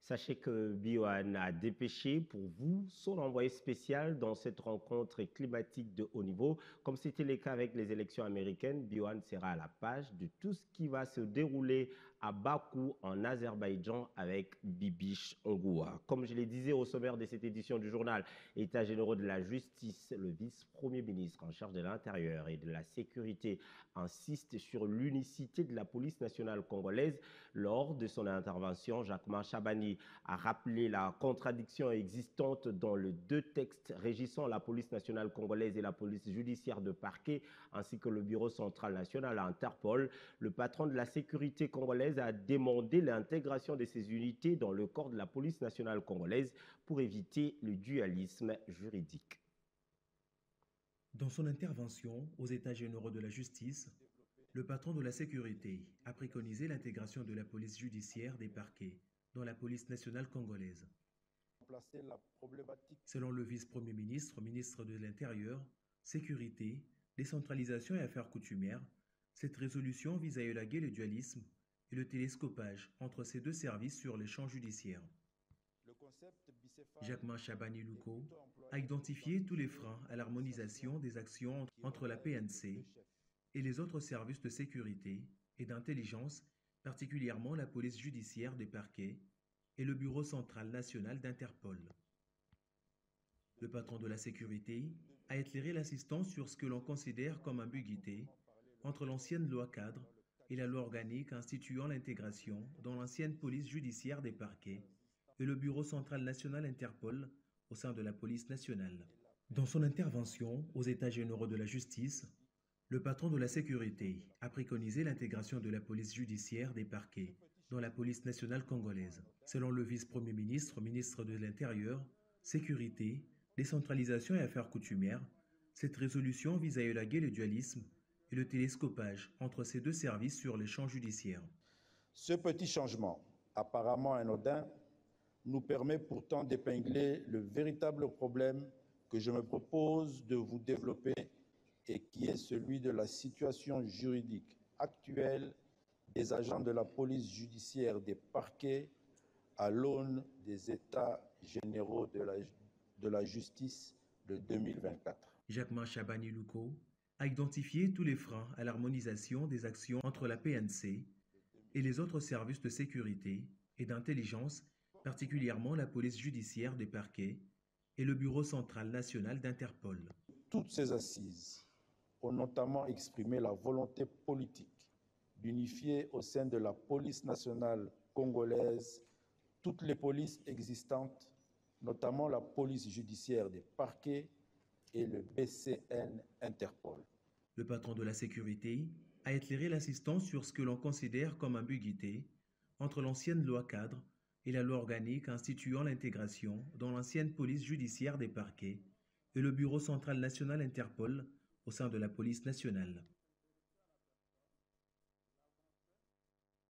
Sachez que Biohan a dépêché pour vous son envoyé spécial dans cette rencontre climatique de haut niveau. Comme c'était le cas avec les élections américaines, Biohan sera à la page de tout ce qui va se dérouler à Bakou, en Azerbaïdjan, avec Bibiche Ngoua. Comme je le disais au sommaire de cette édition du journal État généraux de la justice, le vice-premier ministre en charge de l'Intérieur et de la Sécurité insiste sur l'unicité de la police nationale congolaise. Lors de son intervention, Jacquemain Chabani a rappelé la contradiction existante dans les deux textes régissant la police nationale congolaise et la police judiciaire de parquet, ainsi que le Bureau central national à Interpol. Le patron de la sécurité congolaise a demandé l'intégration de ces unités dans le corps de la police nationale congolaise pour éviter le dualisme juridique. Dans son intervention aux États généraux de la justice, le patron de la sécurité a préconisé l'intégration de la police judiciaire des parquets dans la police nationale congolaise. Selon le vice-premier ministre, ministre de l'Intérieur, Sécurité, Décentralisation et Affaires coutumières, cette résolution vise à élaguer le dualisme et le télescopage entre ces deux services sur les champs judiciaires. Jacquemain Chabani-Louko a identifié tous les freins à l'harmonisation des actions entre la PNC et les autres services de sécurité et d'intelligence, particulièrement la police judiciaire des parquets et le Bureau central national d'Interpol. Le patron de la sécurité a éclairé l'assistance sur ce que l'on considère comme ambiguïté entre l'ancienne loi cadre et la loi organique instituant l'intégration dans l'ancienne police judiciaire des parquets et le Bureau central national Interpol au sein de la police nationale. Dans son intervention aux États généraux de la justice, le patron de la sécurité a préconisé l'intégration de la police judiciaire des parquets dans la police nationale congolaise. Selon le vice-premier ministre, ministre de l'Intérieur, Sécurité, Décentralisation et Affaires coutumières, cette résolution vise à élaguer le dualisme et le télescopage entre ces deux services sur les champs judiciaires. Ce petit changement, apparemment anodin, nous permet pourtant d'épingler le véritable problème que je me propose de vous développer et qui est celui de la situation juridique actuelle des agents de la police judiciaire des parquets à l'aune des États généraux de la justice de 2024. Jacquemain Chabani-Louko a identifié tous les freins à l'harmonisation des actions entre la PNC et les autres services de sécurité et d'intelligence, particulièrement la police judiciaire des parquets et le Bureau central national d'Interpol. Toutes ces assises ont notamment exprimé la volonté politique d'unifier au sein de la police nationale congolaise toutes les polices existantes, notamment la police judiciaire des parquets et le BCN Interpol. Le patron de la sécurité a éclairé l'assistance sur ce que l'on considère comme ambiguïté entre l'ancienne loi cadre et la loi organique instituant l'intégration dans l'ancienne police judiciaire des parquets et le Bureau central national Interpol au sein de la police nationale.